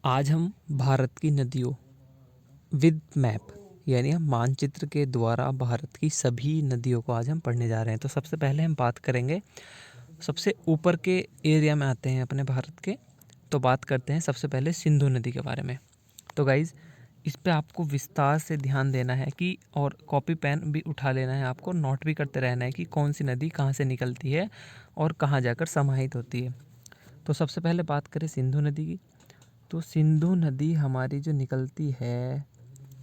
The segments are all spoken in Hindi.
आज हम भारत की नदियों विद मैप यानी हम मानचित्र के द्वारा भारत की सभी नदियों को आज हम पढ़ने जा रहे हैं। तो सबसे पहले हम बात करेंगे, सबसे ऊपर के एरिया में आते हैं अपने भारत के। तो बात करते हैं सबसे पहले सिंधु नदी के बारे में। तो गाइज़, इस पे आपको विस्तार से ध्यान देना है कि और कॉपी पेन भी उठा लेना है, आपको नोट भी करते रहना है कि कौन सी नदी कहाँ से निकलती है और कहाँ जाकर समाहित होती है। तो सबसे पहले बात करें सिंधु नदी की। तो सिंधु नदी हमारी जो निकलती है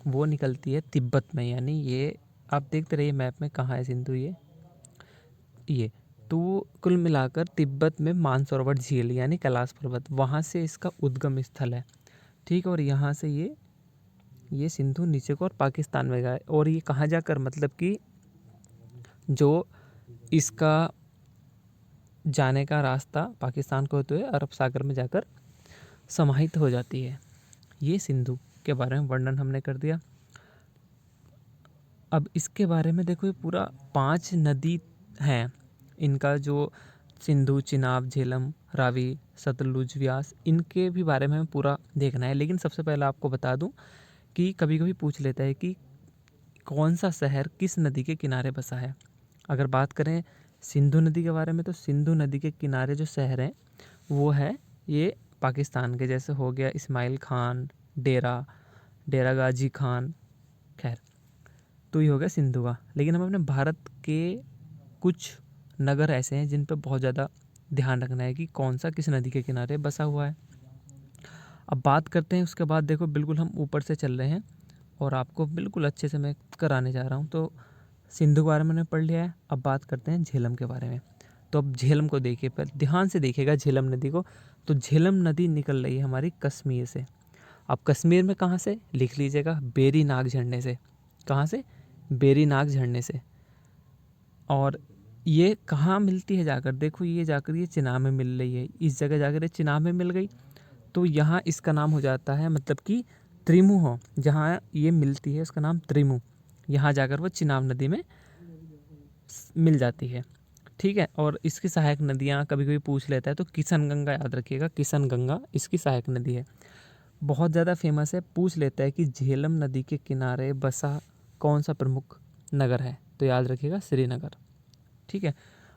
वो निकलती है तिब्बत में, यानी ये आप देखते रहिए मैप में कहाँ है सिंधु, ये तो कुल मिलाकर तिब्बत में मानसरोवर झील यानी कैलाश पर्वत, वहाँ से इसका उद्गम स्थल है। ठीक, और यहाँ से ये सिंधु नीचे को और पाकिस्तान में गया। और ये कहाँ जाकर, मतलब कि जो इसका जाने का रास्ता पाकिस्तान को होते हुए अरब सागर में जाकर समाहित हो जाती है। ये सिंधु के बारे में वर्णन हमने कर दिया। अब इसके बारे में देखो, ये पूरा 5 नदी हैं। इनका जो सिंधु, चिनाब, झेलम, रावी, सतलुज, व्यास, इनके भी बारे में हमें पूरा देखना है। लेकिन सबसे पहले आपको बता दूं कि कभी कभी पूछ लेता है कि कौन सा शहर किस नदी के किनारे बसा है। अगर बात करें सिंधु नदी के बारे में, तो सिंधु नदी के किनारे जो शहर हैं वो है ये पाकिस्तान के, जैसे हो गया इस्माइल खान, डेरा गाजी खान, खैर तो ये हो गया सिंधु का। लेकिन हमें अपने भारत के कुछ नगर ऐसे हैं जिन पर बहुत ज़्यादा ध्यान रखना है कि कौन सा किस नदी के किनारे बसा हुआ है। अब बात करते हैं, उसके बाद देखो बिल्कुल हम ऊपर से चल रहे हैं और आपको बिल्कुल अच्छे से मैं कराने जा रहा हूँ। तो सिंधु के बारे में मैंने पढ़ लिया है। अब बात करते हैं झेलम के बारे में। तो अब झेलम को देखिए, पर ध्यान से देखिएगा झेलम नदी को। तो झेलम नदी निकल रही है हमारी कश्मीर से। अब कश्मीर में कहाँ से, लिख लीजिएगा, बेरी नाग झरने से। कहाँ से? बेरी नाग झरने से। और ये कहाँ मिलती है जाकर, देखो ये जाकर ये चिनाब में मिल रही है। इस जगह जाकर ये चिनाब में मिल गई, तो यहाँ इसका नाम हो जाता है, मतलब कि त्रिमु हो, जहाँ ये मिलती है उसका नाम त्रिमु। यहाँ जाकर वो चिनाब नदी में मिल जाती है। ठीक है, और इसकी सहायक नदियाँ कभी कभी पूछ लेता है, तो किशन गंगा याद रखिएगा, किशन गंगा इसकी सहायक नदी है, बहुत ज़्यादा फेमस है। पूछ लेता है कि झेलम नदी के किनारे बसा कौन सा प्रमुख नगर है, तो याद रखिएगा श्रीनगर। ठीक है,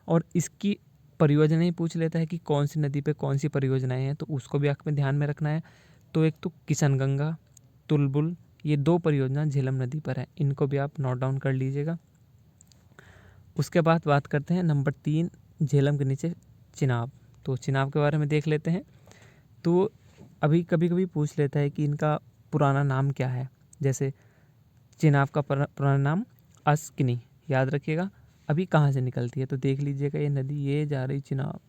और इसकी परियोजनाएं पूछ लेता है कि कौन सी नदी पे कौन सी परियोजनाएं हैं, तो उसको भी आपको ध्यान में रखना है। तो एक तो किशन गंगा, तुलबुल, ये 2 परियोजना झेलम नदी पर है, इनको भी आप नोट डाउन कर लीजिएगा। उसके बाद बात करते हैं नंबर 3, झेलम के नीचे चिनाब। तो चिनाब के बारे में देख लेते हैं। तो अभी कभी कभी पूछ लेता है कि इनका पुराना नाम क्या है। जैसे चिनाब का पुराना नाम अस्किनी, याद रखिएगा। अभी कहाँ से निकलती है, तो देख लीजिएगा, ये नदी ये जा रही चिनाब।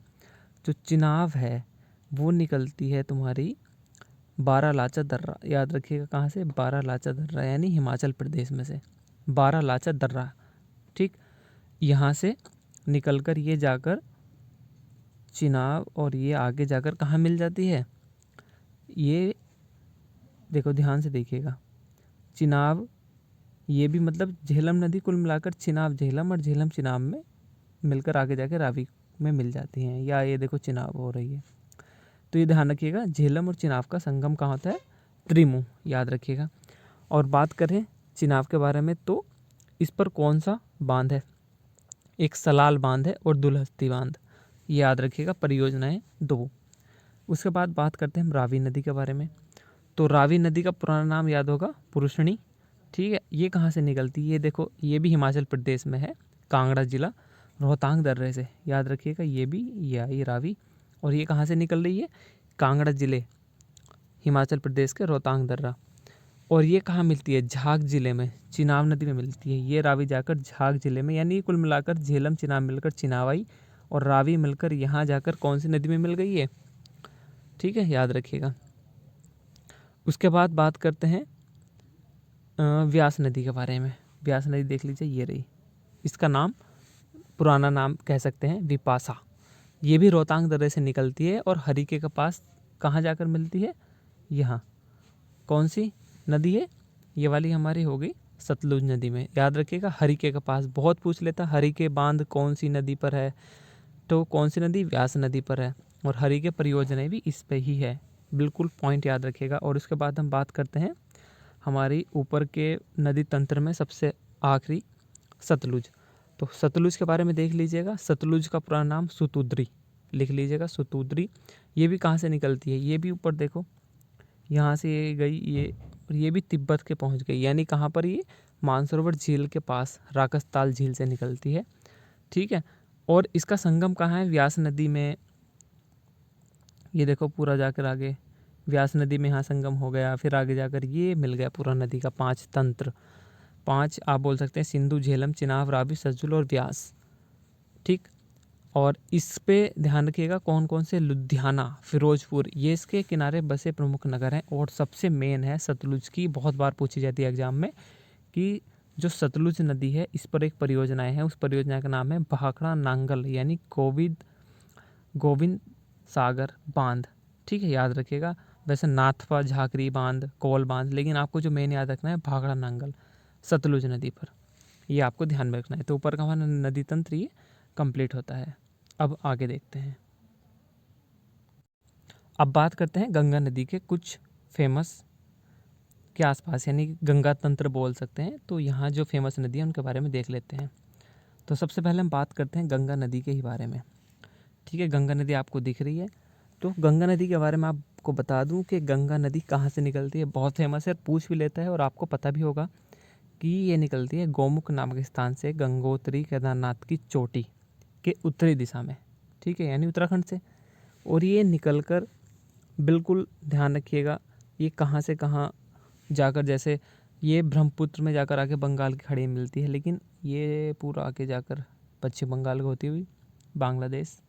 जो चिनाब है वो निकलती है तुम्हारी बारालाचा दर्रा, याद रखिएगा। कहाँ से? बारालाचा दर्रा, यानी हिमाचल प्रदेश में से बारालाचा दर्रा। ठीक, यहाँ से निकलकर ये जाकर चिनाब, और ये आगे जाकर कहाँ मिल जाती है, ये देखो ध्यान से देखिएगा, चिनाब, ये भी मतलब झेलम नदी कुल मिलाकर चिनाब झेलम और झेलम चिनाब में मिलकर आगे जाके रावी में मिल जाती हैं, या ये देखो चिनाब हो रही है। तो ये ध्यान रखिएगा, झेलम और चिनाब का संगम कहाँ होता है? त्रिमु, याद रखिएगा। और बात करें चिनाब के बारे में, तो इस पर कौन सा बांध है? एक सलाल बांध है और दुलहस्ती बांध, ये याद रखिएगा, परियोजनाएं 2। उसके बाद बात करते हैं हम रावी नदी के बारे में। तो रावी नदी का पुराना नाम याद होगा, पुरुषणी। ठीक है, ये कहाँ से निकलती है? ये देखो, ये भी हिमाचल प्रदेश में है, कांगड़ा जिला, रोहतांग दर्रे से, याद रखिएगा। ये भी ये रावी, और ये कहाँ से निकल रही है? कांगड़ा जिले, हिमाचल प्रदेश के रोहतांग दर्रा। और ये कहाँ मिलती है? झाग जिले में, चिनाब नदी में मिलती है। ये रावी जाकर झाग जिले में, यानी कुल मिलाकर झेलम चिनाब मिलकर चिनाब आई, और रावी मिलकर यहाँ जाकर कौन सी नदी में मिल गई है? ठीक है, याद रखिएगा। उसके बाद बात करते हैं व्यास नदी के बारे में। व्यास नदी देख लीजिए, ये रही, इसका नाम, पुराना नाम कह सकते हैं विपाशा। ये भी रोहतांग दर्रे से निकलती है और हरिके के पास कहाँ जाकर मिलती है? यहाँ। कौन सी नदी है? ये वाली हमारी हो गई सतलुज नदी में, याद रखिएगा। हरिके के पास बहुत पूछ लेता, हरिके बांध कौन सी नदी पर है, तो कौन सी नदी? व्यास नदी पर है। और हरिके परियोजना भी इस पे ही है, बिल्कुल पॉइंट याद रखिएगा। और उसके बाद हम बात करते हैं हमारी ऊपर के नदी तंत्र में सबसे आखिरी सतलुज। तो सतलुज के बारे में देख लीजिएगा। सतलुज का पूरा नाम सुतुद्री, लिख लीजिएगा सुतुद्री। ये भी कहाँ से निकलती है, ये भी ऊपर देखो, यहाँ से ये गई, ये भी तिब्बत के पहुँच गई। यानी कहाँ पर, ये मानसरोवर झील के पास राकसताल झील से निकलती है। ठीक है। और इसका संगम कहाँ है, व्यास नदी में। ये देखो पूरा जाकर आगे व्यास नदी में यहाँ संगम हो गया। फिर आगे जाकर ये मिल गया पूरा नदी का 5 तंत्र, 5 आप बोल सकते हैं, सिंधु, झेलम, चिनाब, रावी, सतलुज और व्यास। ठीक। और इस पे ध्यान रखिएगा कौन कौन से, लुधियाना, फिरोजपुर, ये इसके किनारे बसे प्रमुख नगर हैं। और सबसे मेन है सतलुज की, बहुत बार पूछी जाती है एग्जाम में, कि जो सतलुज नदी है इस पर एक परियोजनाएं हैं। उस परियोजना का नाम है भाखड़ा नांगल, यानी गोविंद सागर बांध। ठीक है, याद रखिएगा। वैसे नाथपा, झाकरी बांध, कोल बांध, लेकिन आपको जो मेन याद रखना है भाखड़ा नांगल, सतलुज नदी पर, ये आपको ध्यान में रखना है। तो ऊपर का हमारा नदी तंत्र ये कंप्लीट होता है। अब आगे देखते हैं। अब बात करते हैं गंगा नदी के कुछ फेमस के आसपास, यानी गंगा तंत्र बोल सकते हैं। तो यहाँ जो फेमस नदी है उनके बारे में देख लेते हैं। तो सबसे पहले हम बात करते हैं गंगा नदी के ही बारे में। ठीक है, गंगा नदी आपको दिख रही है। तो गंगा नदी के बारे में आपको बता दूं कि गंगा नदी कहाँ से निकलती है। बहुत फेमस है, पूछ भी लेता है, और आपको पता भी होगा कि ये निकलती है गौमुख नामक स्थान से, गंगोत्री केदारनाथ की चोटी के उत्तरी दिशा में। ठीक है, यानी उत्तराखंड से। और ये निकलकर, बिल्कुल ध्यान रखिएगा, ये कहाँ से कहाँ जाकर, जैसे ये ब्रह्मपुत्र में जाकर आके बंगाल की खाड़ी में मिलती है, लेकिन ये पूरा आके जाकर पश्चिम बंगाल को होती हुई बांग्लादेश।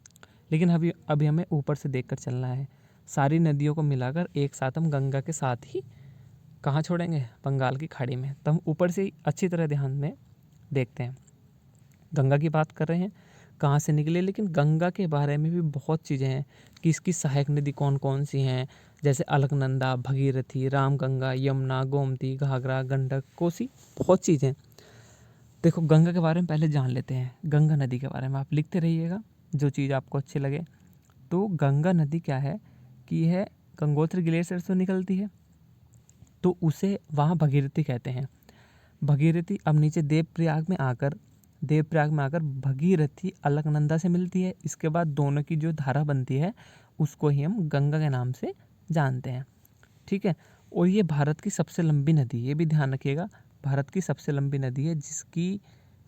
लेकिन अभी हमें ऊपर से देखकर चलना है। सारी नदियों को मिलाकर एक साथ हम गंगा के साथ ही कहाँ छोड़ेंगे, बंगाल की खाड़ी में। तो हम ऊपर से अच्छी तरह ध्यान में देखते हैं। गंगा की बात कर रहे हैं, कहाँ से निकले, लेकिन गंगा के बारे में भी बहुत चीज़ें हैं कि इसकी सहायक नदी कौन कौन सी हैं, जैसे अलकनंदा, भगीरथी, रामगंगा, यमुना, गोमती, घाघरा, गंडक, कोसी, बहुत चीज़ें। देखो गंगा के बारे में पहले जान लेते हैं। गंगा नदी के बारे में आप लिखते रहिएगा जो चीज़ आपको अच्छी लगे। तो गंगा नदी क्या है कि है गंगोत्री ग्लेशियर से निकलती है, तो उसे वहाँ भगीरथी कहते हैं। भगीरथी अब नीचे देवप्रयाग में आकर भगीरथी अलकनंदा से मिलती है। इसके बाद दोनों की जो धारा बनती है उसको ही हम गंगा के नाम से जानते हैं। ठीक है। और ये भारत की सबसे लंबी नदी, ये भी ध्यान रखिएगा, भारत की सबसे लंबी नदी है, जिसकी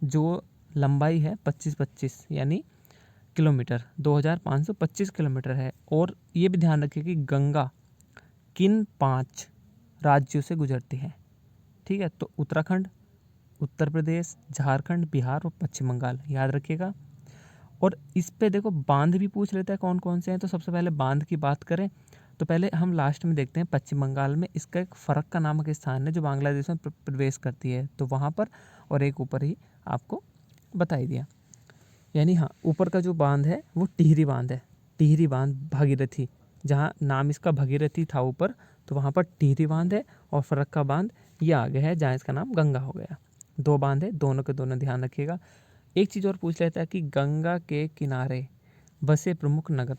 जो लंबाई है 25 यानी किलोमीटर, 2525 किलोमीटर है। और ये भी ध्यान रखिए कि गंगा किन 5 राज्यों से गुजरती है। ठीक है, तो उत्तराखंड, उत्तर प्रदेश, झारखंड, बिहार और पश्चिम बंगाल, याद रखिएगा। और इस पे देखो बांध भी पूछ लेता है कौन कौन से हैं। तो सबसे पहले बांध की बात करें तो पहले हम लास्ट में देखते हैं पश्चिम बंगाल में इसका एक फरक्का नामक स्थान है जो बांग्लादेश में प्रवेश करती है, तो वहाँ पर। और एक ऊपर ही आपको बता ही दिया। यानी हाँ, ऊपर का जो बांध है वो टिहरी बांध है। टिहरी बांध भागीरथी, जहाँ नाम इसका भगीरथी था ऊपर, तो वहाँ पर टिहरी बांध है। और फरक्का बांध ये आगे है जहाँ इसका नाम गंगा हो गया। 2 बांध है, दोनों के दोनों ध्यान रखिएगा। एक चीज़ और पूछ लेता है कि गंगा के किनारे बसे प्रमुख नगर।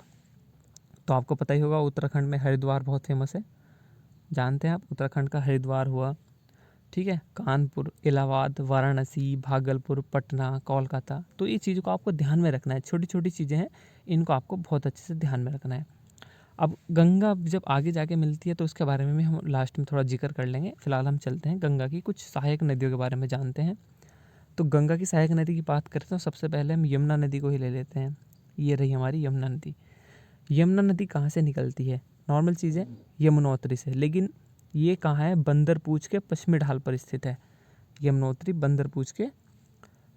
तो आपको पता ही होगा उत्तराखंड में हरिद्वार बहुत फेमस है, जानते हैं आप, उत्तराखंड का हरिद्वार हुआ। ठीक है, कानपुर, इलाहाबाद, वाराणसी, भागलपुर, पटना, कोलकाता। तो ये चीज़ों को आपको ध्यान में रखना है, छोटी छोटी चीज़ें हैं, इनको आपको बहुत अच्छे से ध्यान में रखना है। अब गंगा जब आगे जाके मिलती है तो उसके बारे में भी हम लास्ट में थोड़ा जिक्र कर लेंगे। फिलहाल हम चलते हैं गंगा की कुछ सहायक नदियों के बारे में जानते हैं। तो गंगा की सहायक नदी की बात करते हैं, सबसे पहले हम यमुना नदी को ही ले लेते हैं। ये रही हमारी यमुना नदी। यमुना नदी कहाँ से निकलती है, नॉर्मल चीज़ है, यमुनोत्री से। लेकिन ये कहाँ है, बंदरपूछ के पश्चिमी ढाल पर स्थित है। यमुनोत्री बंदरपूछ के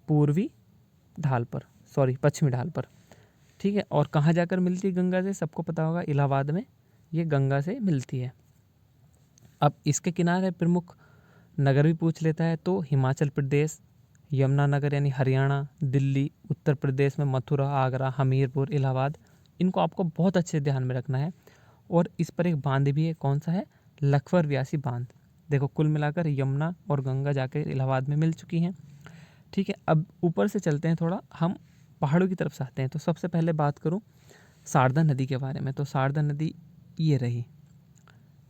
पूर्वी ढाल पर, पश्चिमी ढाल पर। ठीक है, और कहाँ जाकर मिलती है गंगा से, सबको पता होगा, इलाहाबाद में ये गंगा से मिलती है। अब इसके किनारे प्रमुख नगर भी पूछ लेता है, तो हिमाचल प्रदेश यमुनानगर यानी हरियाणा, दिल्ली, उत्तर प्रदेश में मथुरा, आगरा, हमीरपुर, इलाहाबाद, इनको आपको बहुत अच्छे ध्यान में रखना है। और इस पर एक बांध भी है, कौन सा है, लखवर व्यासी बांध। देखो कुल मिलाकर यमुना और गंगा जाकर इलाहाबाद में मिल चुकी हैं। ठीक है, अब ऊपर से चलते हैं, थोड़ा हम पहाड़ों की तरफ से आते हैं। तो सबसे पहले बात करूं शारदा नदी के बारे में। तो शारदा नदी ये रही,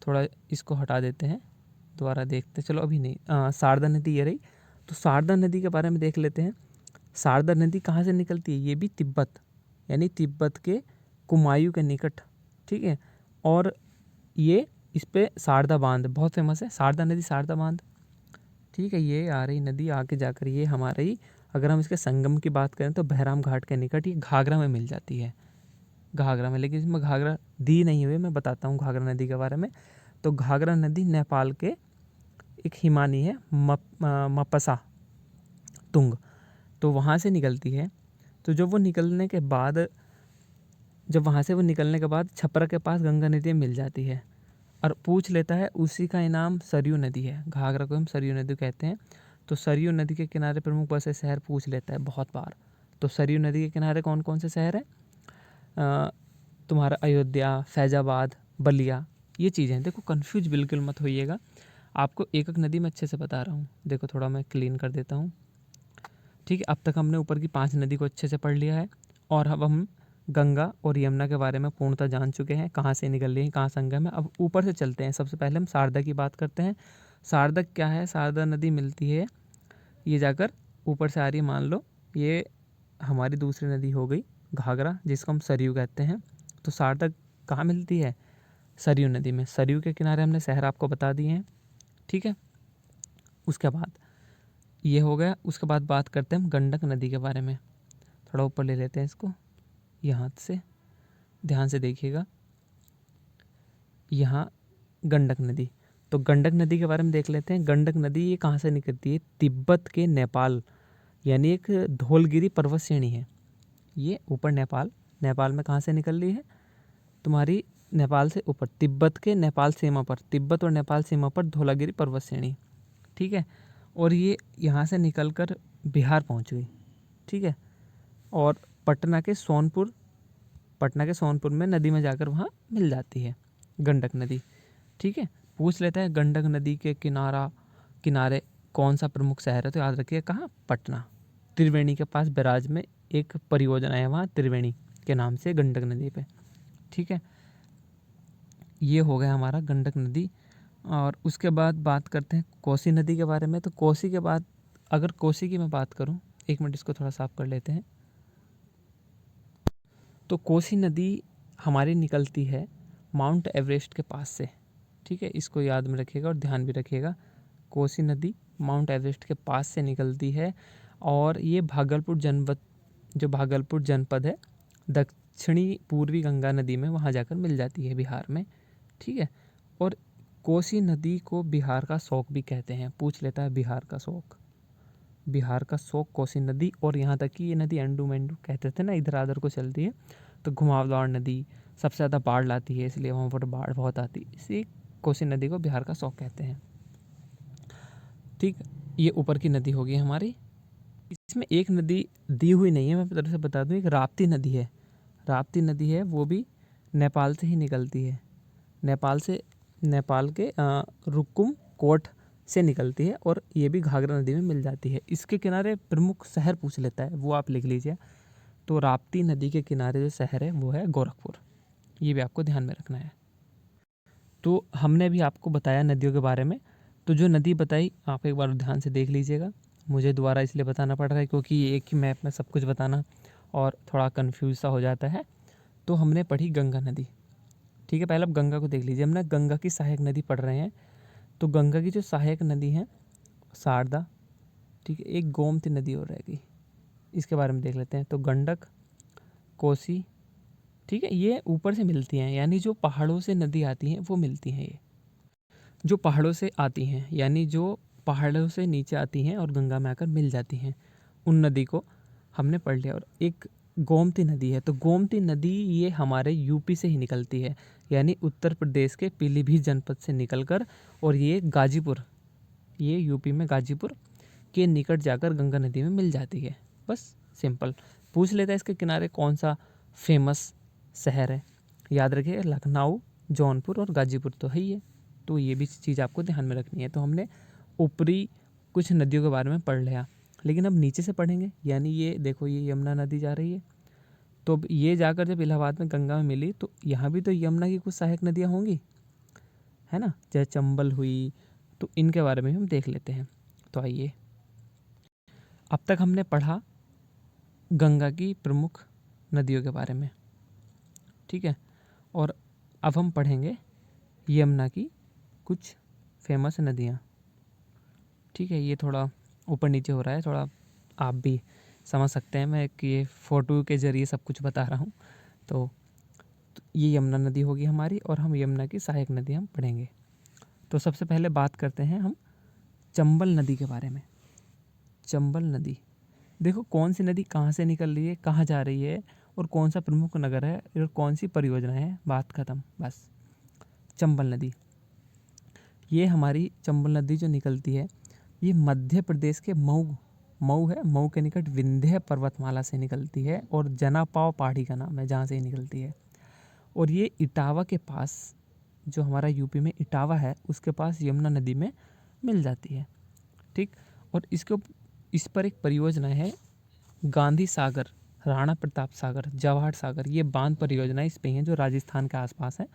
थोड़ा इसको हटा देते हैं, दोबारा देखते हैं। चलो अभी नहीं, शारदा नदी ये रही। तो शारदा नदी के बारे में देख लेते हैं। शारदा नदी कहाँ से निकलती है? ये भी तिब्बत, यानी तिब्बत के कुमायूं के निकट, ठीक है। और ये इस पे शारदा बांध बहुत फेमस है, शारदा नदी शारदा बांध, ठीक है। ये आ रही नदी आगे जाकर ये हमारे ही, अगर हम इसके संगम की बात करें तो बहराम घाट के निकट ये घाघरा में मिल जाती है, घाघरा में। लेकिन इसमें घाघरा दी नहीं हुई, मैं बताता हूँ घाघरा नदी के बारे में। तो घाघरा नदी नेपाल के एक हिमानी है, मपसा तुंग, तो वहाँ से निकलती है। तो जब वहाँ से वो निकलने के बाद छपरा के पास गंगा नदी मिल जाती है और पूछ लेता है, उसी का नाम सरयू नदी है। घाघरा को हम सरयू नदी कहते हैं। तो सरयू नदी के किनारे प्रमुख कौन से शहर पूछ लेता है बहुत बार। तो सरयू नदी के किनारे कौन कौन से शहर हैं? तुम्हारा अयोध्या, फैजाबाद, बलिया, ये चीज़ें। देखो कन्फ्यूज बिल्कुल मत होइएगा, आपको एक एक नदी में अच्छे से बता रहा हूँ। देखो थोड़ा मैं क्लीन कर देता हूँ, ठीक है। अब तक हमने ऊपर की 5 नदी को अच्छे से पढ़ लिया है और अब हम गंगा और यमुना के बारे में पूर्णतः जान चुके हैं, कहाँ से निकल रही हैं, कहाँ संगम है। अब ऊपर से चलते हैं। सबसे पहले हम शारदा की बात करते हैं। शारदा क्या है? शारदा नदी मिलती है, ये जाकर ऊपर से आ रही है, मान लो ये हमारी दूसरी नदी हो गई घाघरा, जिसको हम सरयू कहते हैं। तो शारदा कहाँ मिलती है? सरयू नदी में। सरयू के किनारे हमने शहर आपको बता दिए हैं, ठीक है। उसके बाद ये हो गया। उसके बाद बात करते हैं हम गंडक नदी के बारे में। थोड़ा ऊपर ले लेते हैं इसको, यहाँ से ध्यान से देखिएगा, यहाँ गंडक नदी। तो गंडक नदी के बारे में देख लेते हैं। गंडक नदी ये कहाँ से निकलती है? तिब्बत के नेपाल, यानी एक धौलगिरी पर्वत श्रेणी है ये, ऊपर नेपाल में कहाँ से निकल रही है? तुम्हारी नेपाल से ऊपर, तिब्बत के नेपाल सीमा पर, तिब्बत और नेपाल सीमा पर धौलागिरी पर्वत श्रेणी, ठीक है। और ये यहाँ से निकलकर बिहार पहुँच गई, ठीक है। और पटना के सोनपुर में नदी में जाकर वहाँ मिल जाती है गंडक नदी, ठीक है। पूछ लेता है गंडक नदी के किनारे कौन सा प्रमुख शहर है? तो याद रखिए कहाँ? पटना। त्रिवेणी के पास बैराज में एक परियोजना है वहाँ, त्रिवेणी के नाम से गंडक नदी पे, ठीक है। ये हो गया हमारा गंडक नदी। और उसके बाद बात करते हैं कोसी नदी के बारे में। तो कोसी के बाद अगर कोसी की मैं बात करूँ, एक मिनट इसको थोड़ा साफ कर लेते हैं। तो कोसी नदी हमारी निकलती है माउंट एवरेस्ट के पास से, ठीक है। इसको याद में रखिएगा और ध्यान भी रखिएगा। कोसी नदी माउंट एवरेस्ट के पास से निकलती है और ये भागलपुर जनपद है, दक्षिणी पूर्वी गंगा नदी में, वहाँ जाकर मिल जाती है बिहार में, ठीक है। और कोसी नदी को बिहार का शोक भी कहते हैं। पूछ लेता है बिहार का शोक कोसी नदी। और यहाँ तक कि ये नदी एंडू मेंडू कहते थे ना, इधर आधर को चलती है। तो घुमावदार नदी, सबसे ज़्यादा बाढ़ लाती है, इसलिए वहाँ पर बाढ़ बहुत आती है, इसी कोसी नदी को बिहार का शोक कहते हैं, ठीक। ये ऊपर की नदी होगी हमारी। इसमें एक नदी दी हुई नहीं है, मैं तरह से बता दूँ, एक राप्ती नदी है, वो भी नेपाल से ही निकलती है। नेपाल के रुकुम कोट से निकलती है और ये भी घाघरा नदी में मिल जाती है। इसके किनारे प्रमुख शहर पूछ लेता है, वो आप लिख लीजिए। तो राप्ती नदी के किनारे जो शहर है वो है गोरखपुर, ये भी आपको ध्यान में रखना है। तो हमने भी आपको बताया नदियों के बारे में। तो जो नदी बताई आप एक बार ध्यान से देख लीजिएगा। मुझे दोबारा इसलिए बताना पड़ रहा है क्योंकि एक ही मैप में सब कुछ बताना और थोड़ा कन्फ्यूज सा हो जाता है। तो हमने पढ़ी गंगा नदी, ठीक है। पहले आप गंगा को देख लीजिए। हमने गंगा की सहायक नदी पढ़ रहे हैं। तो गंगा की जो सहायक नदी है शारदा, ठीक है। एक गोमती नदी और रहेगी, इसके बारे में देख लेते हैं। तो गंडक, कोसी, ठीक है, ये ऊपर से मिलती हैं, यानी जो पहाड़ों से नदी आती हैं वो मिलती हैं। ये जो पहाड़ों से आती हैं, यानी जो पहाड़ों से नीचे आती हैं और गंगा में आकर मिल जाती हैं, उन नदी को हमने पढ़ लिया। और एक गोमती नदी है। तो गोमती नदी ये हमारे यूपी से ही निकलती है, यानी उत्तर प्रदेश के पीलीभीत जनपद से निकलकर, और ये यूपी में गाजीपुर के निकट जाकर गंगा नदी में मिल जाती है। बस सिंपल। पूछ लेता है इसके किनारे कौन सा फेमस शहर है? याद रखिए लखनऊ, जौनपुर और गाजीपुर तो है ही है। तो ये भी चीज़ आपको ध्यान में रखनी है। तो हमने ऊपरी कुछ नदियों के बारे में पढ़ लिया, लेकिन अब नीचे से पढ़ेंगे। यानी ये देखो, ये यमुना नदी जा रही है, तो अब ये जाकर जब इलाहाबाद में गंगा में मिली, तो यहाँ भी तो यमुना की कुछ सहायक नदियाँ होंगी, है ना, जैसे चंबल हुई, तो इनके बारे में हम देख लेते हैं। तो आइए, अब तक हमने पढ़ा गंगा की प्रमुख नदियों के बारे में, ठीक है, और अब हम पढ़ेंगे यमुना की कुछ फेमस नदियाँ, ठीक है। ये थोड़ा ऊपर नीचे हो रहा है, थोड़ा आप भी समझ सकते हैं, मैं कि ये फ़ोटो के ज़रिए सब कुछ बता रहा हूँ। तो ये यमुना नदी होगी हमारी, और हम यमुना की सहायक नदी हम पढ़ेंगे। तो सबसे पहले बात करते हैं हम चंबल नदी के बारे में। चंबल नदी, देखो कौन सी नदी कहाँ से निकल रही है, कहाँ जा रही है, और कौन सा प्रमुख नगर है, और कौन सी परियोजना है, बात ख़त्म बस। चंबल नदी, ये हमारी चंबल नदी जो निकलती है, ये मध्य प्रदेश के मऊ मऊ है, मऊ के निकट विंध्य पर्वतमाला से निकलती है, और जनापाव पहाड़ी का नाम है जहाँ से ये निकलती है। और ये इटावा के पास, जो हमारा यूपी में इटावा है, उसके पास यमुना नदी में मिल जाती है, ठीक। और इस पर एक परियोजना है, गांधी सागर, राणा प्रताप सागर, जवाहर सागर, ये बांध परियोजना इस पे हैं जो राजस्थान के आसपास है,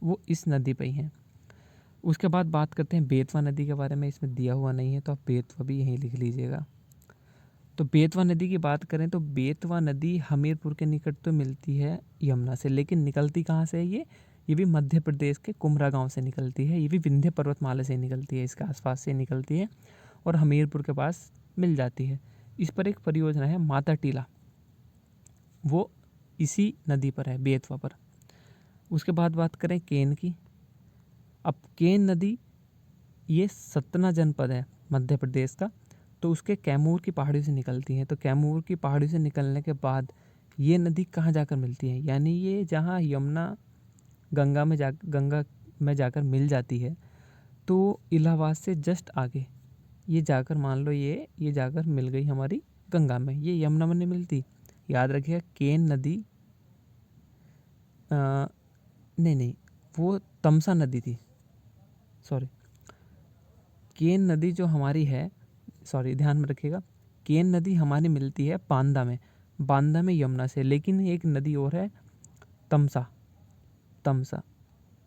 वो इस नदी पे ही हैं। उसके बाद बात करते हैं बेतवा नदी के बारे में, इसमें दिया हुआ नहीं है तो आप बेतवा भी यहीं लिख लीजिएगा। तो बेतवा नदी की बात करें तो बेतवा नदी हमीरपुर के निकट तो मिलती है यमुना से, लेकिन निकलती कहाँ से है ये भी मध्य प्रदेश के कुमरा गांव से निकलती है, ये भी विंध्य पर्वतमाला से निकलती है, इसके आसपास से निकलती है, और हमीरपुर के पास मिल जाती है। इस पर एक परियोजना है माता टीला, वो इसी नदी पर है, बेतवा पर। उसके बाद बात करें केन की। अब केन नदी, ये सतना जनपद है मध्य प्रदेश का, तो उसके कैमूर की पहाड़ी से निकलती है। तो कैमूर की पहाड़ी से निकलने के बाद ये नदी कहाँ जाकर मिलती है, यानी ये जहाँ यमुना गंगा में जाकर मिल जाती है, तो इलाहाबाद से जस्ट आगे ये जाकर, मान लो ये जाकर मिल गई हमारी गंगा में, ये यमुना में नहीं मिलती। याद रखिएगा, केन नदी नहीं, वो तमसा नदी थी, सॉरी। केन नदी जो हमारी है, सॉरी ध्यान में रखिएगा, केन नदी हमारी मिलती है बांदा में यमुना से, लेकिन एक नदी और है तमसा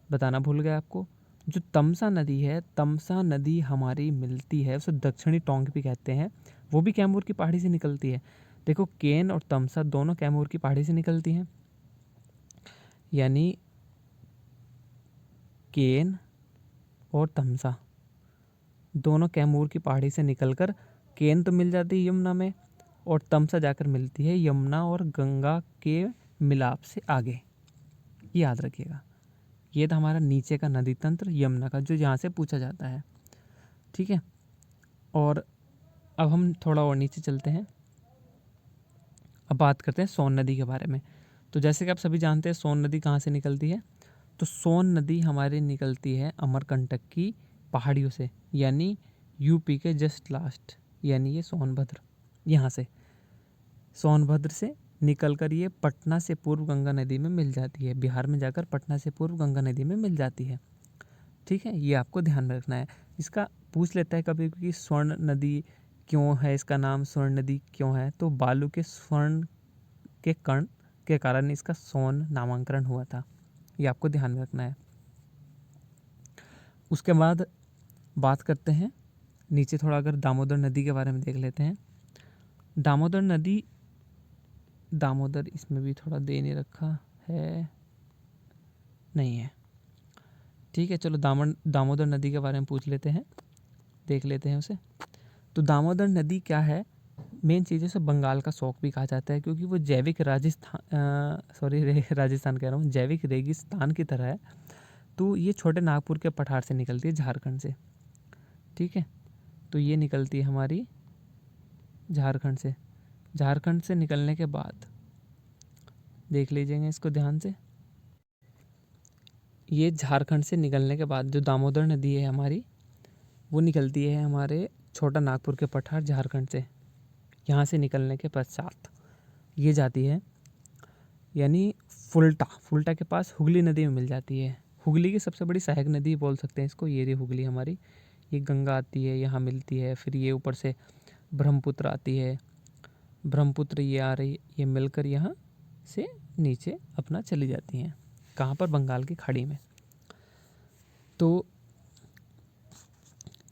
बताना भूल गया आपको। जो तमसा नदी है, तमसा नदी हमारी मिलती है, उसे दक्षिणी टोंक भी कहते हैं, वो भी कैमूर की पहाड़ी से निकलती है। देखो, केन और तमसा दोनों कैमूर की पहाड़ी से निकलती हैं, यानी केन और तमसा दोनों कैमूर की पहाड़ी से निकलकर केन तो मिल जाती है यमुना में, और तमसा जाकर मिलती है यमुना और गंगा के मिलाप से आगे। याद रखिएगा, ये था हमारा नीचे का नदी तंत्र यमुना का, जो यहाँ से पूछा जाता है, ठीक है। और अब हम थोड़ा और नीचे चलते हैं, अब बात करते हैं सोन नदी के बारे में। तो जैसे कि आप सभी जानते हैं, सोन नदी कहाँ से निकलती है, तो सोन नदी हमारी निकलती है अमरकंटक की पहाड़ियों से, यानी यूपी के जस्ट लास्ट, यानी ये सोनभद्र, यहाँ से सोनभद्र से निकलकर ये पटना से पूर्व गंगा नदी में मिल जाती है, बिहार में जाकर पटना से पूर्व गंगा नदी में मिल जाती है, ठीक है। ये आपको ध्यान में रखना है। इसका पूछ लेता है कभी कि स्वर्ण नदी क्यों है, इसका नाम स्वर्ण नदी क्यों है, तो बालू के स्वर्ण के कण के कारण इसका सोन नामांकरण हुआ था, ये आपको ध्यान में रखना है। उसके बाद बात करते हैं नीचे थोड़ा, अगर दामोदर नदी के बारे में देख लेते हैं। दामोदर नदी, दामोदर इसमें भी थोड़ा दे नहीं रखा है, नहीं है, ठीक है। चलो दामोदर नदी के बारे में पूछ लेते हैं, देख लेते हैं उसे। तो दामोदर नदी क्या है, मेन चीज़ से बंगाल का शौक भी कहा जाता है, क्योंकि वो जैविक राजस्थान कह रहा हूँ, जैविक रेगिस्तान की तरह है। तो ये छोटे नागपुर के पठार से निकलती है, झारखंड से, ठीक है। तो ये निकलती है हमारी झारखंड से निकलने के बाद देख लीजिएगा इसको ध्यान से, ये झारखंड से निकलने के बाद जो दामोदर नदी है हमारी, वो निकलती है हमारे छोटा नागपुर के पठार झारखंड से। यहाँ से निकलने के पश्चात ये जाती है, यानी फुल्टा के पास हुगली नदी में मिल जाती है। हुगली की सबसे बड़ी सहायक नदी बोल सकते हैं इसको, ये रही हुगली हमारी, ये गंगा आती है यहाँ मिलती है, फिर ये ऊपर से ब्रह्मपुत्र आती है, ब्रह्मपुत्र ये आ रही, ये मिलकर यहाँ से नीचे अपना चली जाती हैं, कहाँ पर, बंगाल की खाड़ी में। तो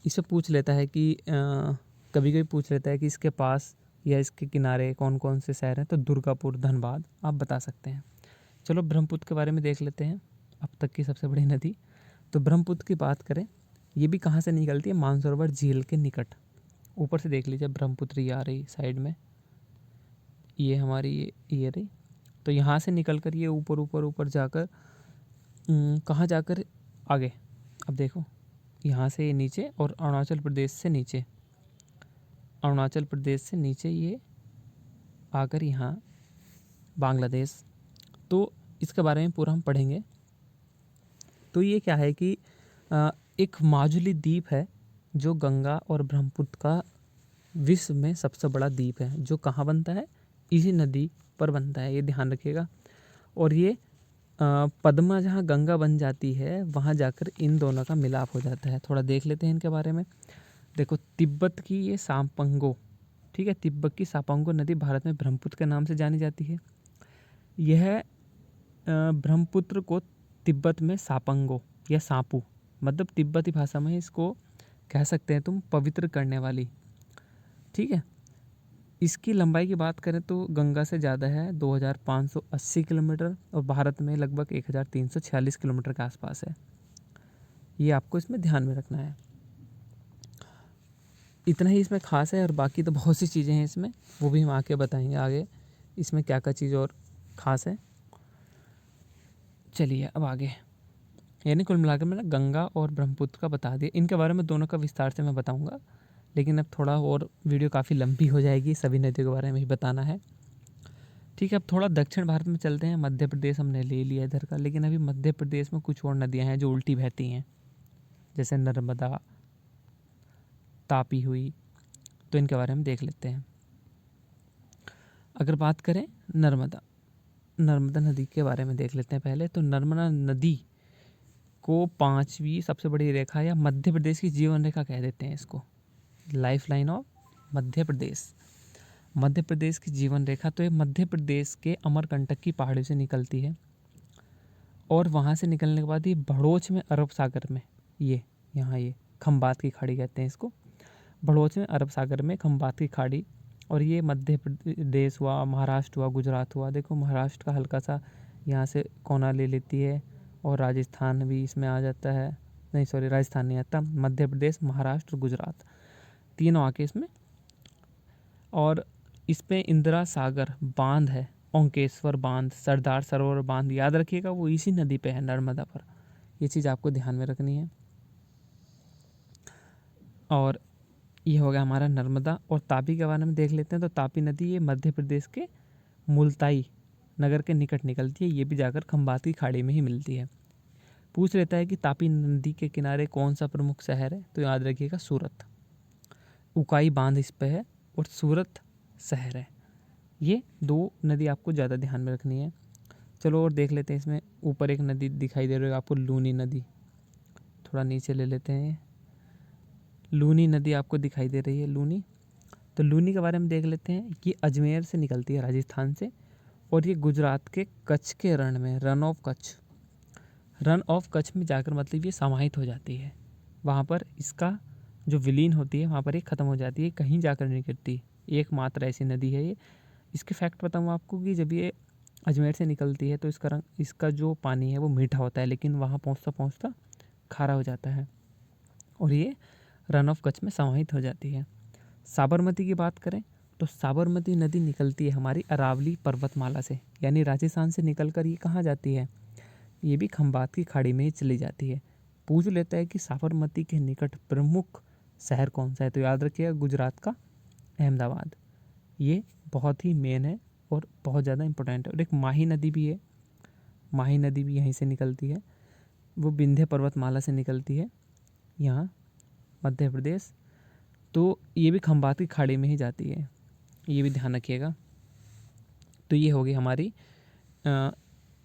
इसे पूछ लेता है कि कभी कभी पूछ लेता है कि इसके पास या इसके किनारे कौन कौन से शहर हैं, तो दुर्गापुर, धनबाद आप बता सकते हैं। चलो ब्रह्मपुत्र के बारे में देख लेते हैं, अब तक की सबसे बड़ी नदी। तो ब्रह्मपुत्र की बात करें, ये भी कहाँ से निकलती है, मानसरोवर झील के निकट। ऊपर से देख लीजिए ब्रह्मपुत्र ये आ रही साइड में, ये हमारी ये रही। तो यहाँ से निकल कर ये ऊपर ऊपर ऊपर जाकर कहाँ जाकर आगे, अब देखो यहाँ से ये नीचे और अरुणाचल प्रदेश से नीचे, अरुणाचल प्रदेश से नीचे ये आकर यहाँ बांग्लादेश। तो इसके बारे में पूरा हम पढ़ेंगे। तो ये क्या है कि एक माजुली द्वीप है जो गंगा और ब्रह्मपुत्र का विश्व में सबसे बड़ा द्वीप है, जो कहाँ बनता है, इसी नदी पर बनता है, ये ध्यान रखिएगा। और ये पद्मा जहाँ गंगा बन जाती है वहाँ जाकर इन दोनों का मिलाप हो जाता है। थोड़ा देख लेते हैं इनके बारे में। देखो तिब्बत की ये सापंगो, ठीक है, तिब्बत की सापंगो नदी भारत में ब्रह्मपुत्र के नाम से जानी जाती है। यह ब्रह्मपुत्र को तिब्बत में सापंगो या सापू, मतलब तिब्बती भाषा में इसको कह सकते हैं तुम पवित्र करने वाली, ठीक है। इसकी लंबाई की बात करें तो गंगा से ज़्यादा है, 2580 किलोमीटर, और भारत में लगभग 1346 किलोमीटर के आसपास है। ये आपको इसमें ध्यान में रखना है। इतना ही इसमें खास है, और बाकी तो बहुत सी चीज़ें हैं इसमें, वो भी हम आके बताएंगे आगे इसमें क्या क्या चीज़ और ख़ास है। चलिए अब आगे, यानी कुल मिलाकर मैंने गंगा और ब्रह्मपुत्र का बता दिया। इनके बारे में दोनों का विस्तार से मैं बताऊंगा, लेकिन अब थोड़ा और वीडियो काफ़ी लंबी हो जाएगी, सभी नदियों के बारे में ही बताना है, ठीक है। अब थोड़ा दक्षिण भारत में चलते हैं। मध्य प्रदेश हमने ले लिया इधर का, लेकिन अभी मध्य प्रदेश में कुछ और नदियाँ हैं जो उल्टी बहती हैं, जैसे नर्मदा, तापी हुई, तो इनके बारे में देख लेते हैं। अगर बात करें नर्मदा नदी के बारे में देख लेते हैं पहले। तो नर्मदा नदी को पांचवी सबसे बड़ी रेखा या मध्य प्रदेश की जीवन रेखा कह देते हैं इसको, life line of Madhya Pradesh, Madhya Pradesh की जीवन रेखा। तो ये मध्य प्रदेश के अमरकंटक की पहाड़ियों से निकलती है, और वहाँ से निकलने के बाद ये भड़ोच में अरब सागर में, ये यहाँ ये खंबात की खाड़ी कहते हैं इसको, भड़ोच में अरब सागर में खंबात की खाड़ी। और ये मध्य प्रदेश हुआ, महाराष्ट्र हुआ, गुजरात हुआ। देखो महाराष्ट्र का हल्का सा यहाँ से कोना ले लेती है, और राजस्थान भी इसमें आ जाता है, नहीं सॉरी राजस्थान नहीं आता, मध्य प्रदेश, महाराष्ट्र, गुजरात, तीनों आके इसमें। और इस पे इंदिरा सागर बांध है, ओंकेश्वर बांध, सरदार सरोवर बांध, याद रखिएगा वो इसी नदी पे है, नर्मदा पर। ये चीज़ आपको ध्यान में रखनी है। और ये हो गया हमारा नर्मदा। और तापी के बारे में देख लेते हैं। तो तापी नदी ये मध्य प्रदेश के मुल्ताई नगर के निकट निकलती है, ये भी जाकर खंबात की खाड़ी में ही मिलती है। पूछ लेता है कि तापी नदी के किनारे कौन सा प्रमुख शहर है, तो याद रखिएगा सूरत, उकाई बांध इस पे है, और सूरत शहर है। ये दो नदी आपको ज़्यादा ध्यान में रखनी है। चलो और देख लेते हैं। इसमें ऊपर एक नदी दिखाई दे रही है आपको, लूनी नदी, थोड़ा नीचे ले लेते हैं। लूनी नदी आपको दिखाई दे रही है, लूनी। तो लूनी के बारे में देख लेते हैं। ये अजमेर से निकलती है, राजस्थान से, और ये गुजरात के कच्छ के रण में, run of Kutch, run of Kutch में जाकर मतलब ये समाहित हो जाती है। वहाँ पर इसका जो विलीन होती है वहाँ पर ये ख़त्म हो जाती है, कहीं जाकर नहीं गिरती। एकमात्र ऐसी नदी है ये। इसके फैक्ट बताऊँ आपको कि जब ये अजमेर से निकलती है तो इसका रंग, इसका जो पानी है वो मीठा होता है, लेकिन वहाँ पहुँचता पहुँचता खारा हो जाता है, और ये रन ऑफ कच्छ में समाहित हो जाती है। साबरमती की बात करें तो साबरमती नदी निकलती है हमारी अरावली पर्वतमाला से, यानी राजस्थान से निकलकर ये कहाँ जाती है, ये भी खंबात की खाड़ी में ही चली जाती है। पूछ लेता है कि साबरमती के निकट प्रमुख शहर कौन सा है, तो याद रखिएगा गुजरात का अहमदाबाद। ये बहुत ही मेन है और बहुत ज़्यादा इम्पोर्टेंट है। और एक माही नदी भी है, माही नदी भी यहीं से निकलती है, वो विंध्य पर्वतमाला से निकलती है यहाँ मध्य प्रदेश। तो ये भी खंबात की खाड़ी में ही जाती है, ये भी ध्यान रखिएगा। तो ये होगी हमारी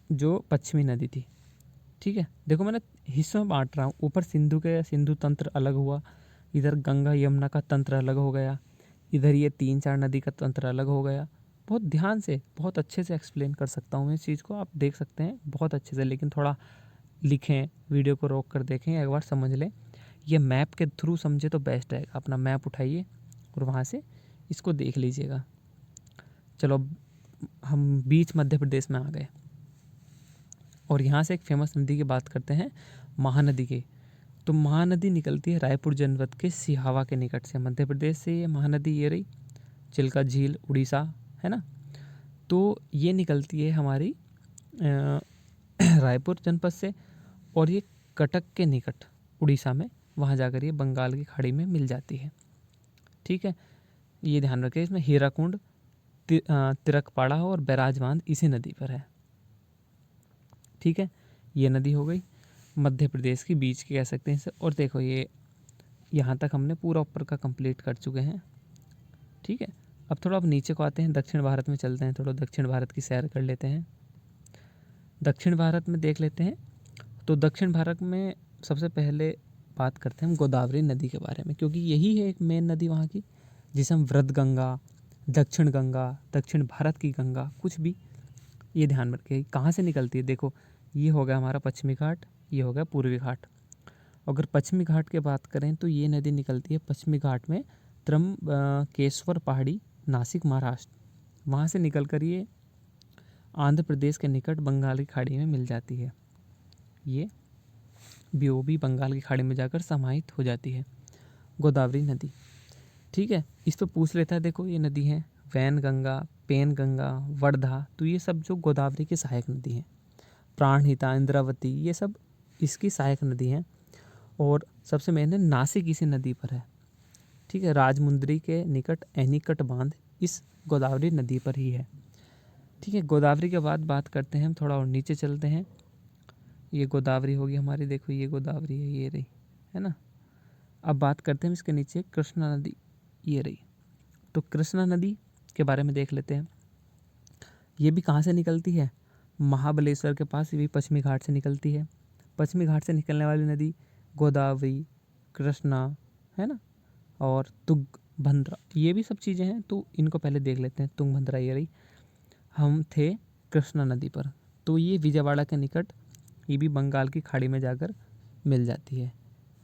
जो पश्चिमी नदी थी, ठीक है। देखो मैंने हिस्सों में बांट रहा हूँ। ऊपर सिंधु के सिंधु तंत्र अलग हुआ, इधर गंगा यमुना का तंत्र अलग हो गया, इधर ये 3-4 नदी का तंत्र अलग हो गया। बहुत ध्यान से बहुत अच्छे से एक्सप्लेन कर सकता हूँ मैं इस चीज़ को, आप देख सकते हैं बहुत अच्छे से, लेकिन थोड़ा लिखें, वीडियो को रोक कर देखें, एक बार समझ लें। ये मैप के थ्रू समझे तो बेस्ट रहेगा। अपना मैप उठाइए और वहाँ से इसको देख लीजिएगा। चलो अब हम बीच मध्य प्रदेश में आ गए और यहाँ से एक फेमस नदी की बात करते हैं, महानदी की। तो महानदी निकलती है रायपुर जनपद के सिहावा के निकट से, मध्य प्रदेश से ये महानदी ये रही। चिल्का झील उड़ीसा है ना। तो ये निकलती है हमारी रायपुर जनपद से और ये कटक के निकट उड़ीसा में, वहाँ जाकर ये बंगाल की खाड़ी में मिल जाती है। ठीक है, ये ध्यान रखें। इसमें हीराकुंड, तिरकपाड़ा और बैराज बांध इसी नदी पर है। ठीक है, ये नदी हो गई मध्य प्रदेश की बीच की कह सकते हैं इसे। और देखो ये यहाँ तक हमने पूरा ऊपर का कंप्लीट कर चुके हैं। ठीक है, अब थोड़ा अब नीचे को आते हैं, दक्षिण भारत में चलते हैं, थोड़ा दक्षिण भारत की सैर कर लेते हैं। दक्षिण भारत में देख लेते हैं। तो दक्षिण भारत में सबसे पहले बात करते हैं हम गोदावरी नदी के बारे में, क्योंकि यही है एक मेन नदी वहाँ की, जिसे हम वृद्ध गंगा, दक्षिण भारत की गंगा, कुछ भी ये ध्यान में रखिए कहाँ से निकलती है। देखो ये हो गया हमारा पश्चिमी घाट, ये हो गया पूर्वी घाट। अगर पश्चिमी घाट की बात करें तो ये नदी निकलती है पश्चिमी घाट में त्र्यंबकेश्वर पहाड़ी, नासिक महाराष्ट्र। वहाँ से निकल कर ये आंध्र प्रदेश के निकट बंगाल की खाड़ी में मिल जाती है। ये भी बंगाल की खाड़ी में जाकर समाहित हो जाती है गोदावरी नदी। ठीक है, इस पर पूछ लेता है, देखो ये नदी है वैनगंगा, पेनगंगा, वर्धा, तो ये सब जो गोदावरी की सहायक नदी हैं। प्राणहिता, इंद्रावती, ये सब इसकी सहायक नदी हैं। और सबसे मेन है नासिक इसी नदी पर है। ठीक है, राजमुंद्री के निकट एनीकट बांध इस गोदावरी नदी पर ही है। ठीक है, गोदावरी के बाद बात करते हैं हम, थोड़ा और नीचे चलते हैं। ये गोदावरी होगी हमारी, देखो ये गोदावरी है, ये रही है ना। अब बात करते हैं इसके नीचे कृष्णा नदी, ये रही। तो कृष्णा नदी के बारे में देख लेते हैं। ये भी कहाँ से निकलती है, महाबलेश्वर के पास, ये भी पश्चिमी घाट से निकलती है। पश्चिमी घाट से निकलने वाली नदी गोदावरी, कृष्णा है ना, और तुंगभद्रा, ये भी सब चीज़ें हैं। तो इनको पहले देख लेते हैं। तुंगभद्रा ये रही, हम थे कृष्णा नदी पर। तो ये विजयवाड़ा के निकट, ये भी बंगाल की खाड़ी में जाकर मिल जाती है।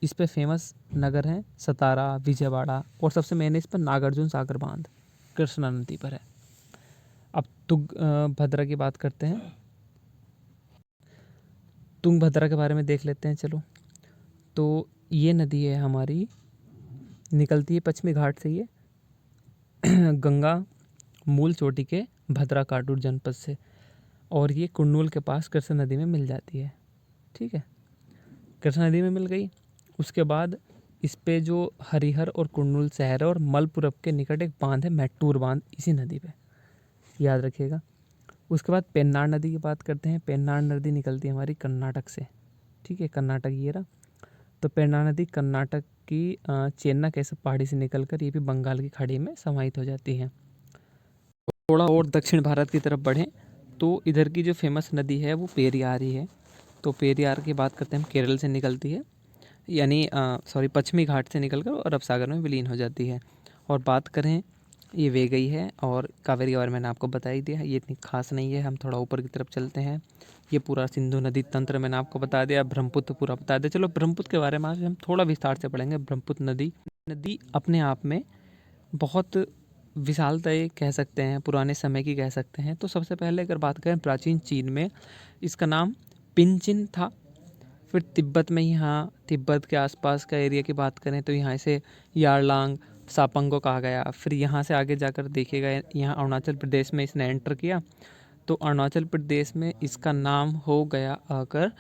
इस पे फेमस नगर हैं सतारा, विजयवाड़ा, और सबसे मेन इस पर नागार्जुन सागर बांध कृष्णा नदी पर है। अब तुंगभद्रा की बात करते हैं। तुंगभद्रा के बारे में देख लेते हैं चलो। तो ये नदी है हमारी, निकलती है पश्चिमी घाट से ये गंगा मूल चोटी के भद्रा काटूर जनपद से, और ये कुन्नूल के पास कृष्णा नदी में मिल जाती है। ठीक है, कृष्णा नदी में मिल गई। उसके बाद इस पे जो हरिहर और कुन्नूल शहर है और मलपुरम के निकट एक बांध है मैट्टूर बांध, इसी नदी पे, याद रखिएगा। उसके बाद पेन्नार नदी की बात करते हैं। पेन्नार नदी निकलती है हमारी कर्नाटक से। ठीक है, कर्नाटक ये रहा। तो पेन्नार नदी कर्नाटक की चेन्नई कैसे पहाड़ी से निकलकर ये भी बंगाल की खाड़ी में समाहित हो जाती है। थोड़ा और दक्षिण भारत की तरफ बढ़ें तो इधर की जो फेमस नदी है वो पेरियार ही है। तो पेरियार की बात करते हैं हम, केरल से निकलती है, यानी पश्चिमी घाट से निकलकर और अरब सागर में विलीन हो जाती है। और बात करें, ये वे गई है, और कावेरी और मैंने आपको बता ही दिया, ये इतनी खास नहीं है। हम थोड़ा ऊपर की तरफ चलते हैं। ये पूरा सिंधु नदी तंत्र मैंने आपको बता दिया, ब्रह्मपुत्र पूरा बता दिया। चलो ब्रह्मपुत्र के बारे में आज हम थोड़ा विस्तार से पढ़ेंगे। ब्रह्मपुत्र नदी अपने आप में बहुत विशालता ये कह सकते हैं, पुराने समय की कह सकते हैं। तो सबसे पहले अगर बात करें, प्राचीन चीन में इसका नाम पिंचिन था। फिर तिब्बत में, यहाँ तिब्बत के आसपास का एरिया की बात करें तो यहाँ से यारलांग सापंगो कहा गया। फिर यहाँ से आगे जाकर देखिएगा, यहाँ अरुणाचल प्रदेश में इसने एंटर किया, तो अरुणाचल प्रदेश में इसका नाम हो गया आकर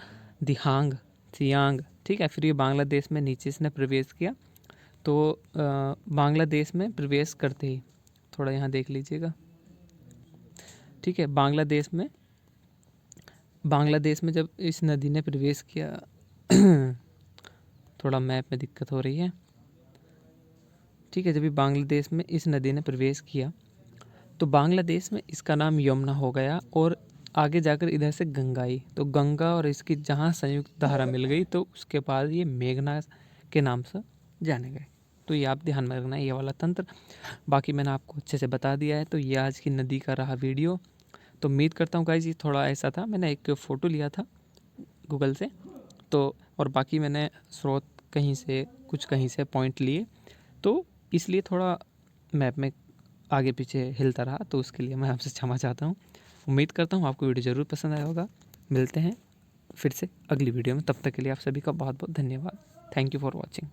दिहांग, सियांग। ठीक है, फिर ये बांग्लादेश में नीचे इसने प्रवेश किया। तो बांग्लादेश में प्रवेश करते ही, थोड़ा यहाँ देख लीजिएगा। ठीक है, बांग्लादेश में जब इस नदी ने प्रवेश किया थोड़ा मैप में दिक्कत हो रही है। ठीक है, जब भी बांग्लादेश में इस नदी ने प्रवेश किया तो बांग्लादेश में इसका नाम यमुना हो गया, और आगे जाकर इधर से गंगा आई। तो गंगा और इसकी जहाँ संयुक्त धारा मिल गई तो उसके बाद ये मेघना के नाम से जाने गए। तो ये आप ध्यान में रखना है, ये वाला तंत्र। बाकी मैंने आपको अच्छे से बता दिया है। तो ये आज की नदी का रहा वीडियो। तो उम्मीद करता हूँ गाइस, ये थोड़ा ऐसा था, मैंने एक फ़ोटो लिया था गूगल से। तो और बाकी मैंने स्रोत कहीं से पॉइंट लिए, तो इसलिए थोड़ा मैप में आगे पीछे हिलता रहा, तो उसके लिए मैं आपसे क्षमा चाहता हूँ। उम्मीद करता हूँ आपको वीडियो ज़रूर पसंद आया होगा। मिलते हैं फिर से अगली वीडियो में, तब तक के लिए आप सभी का बहुत बहुत धन्यवाद। Thank you for watching.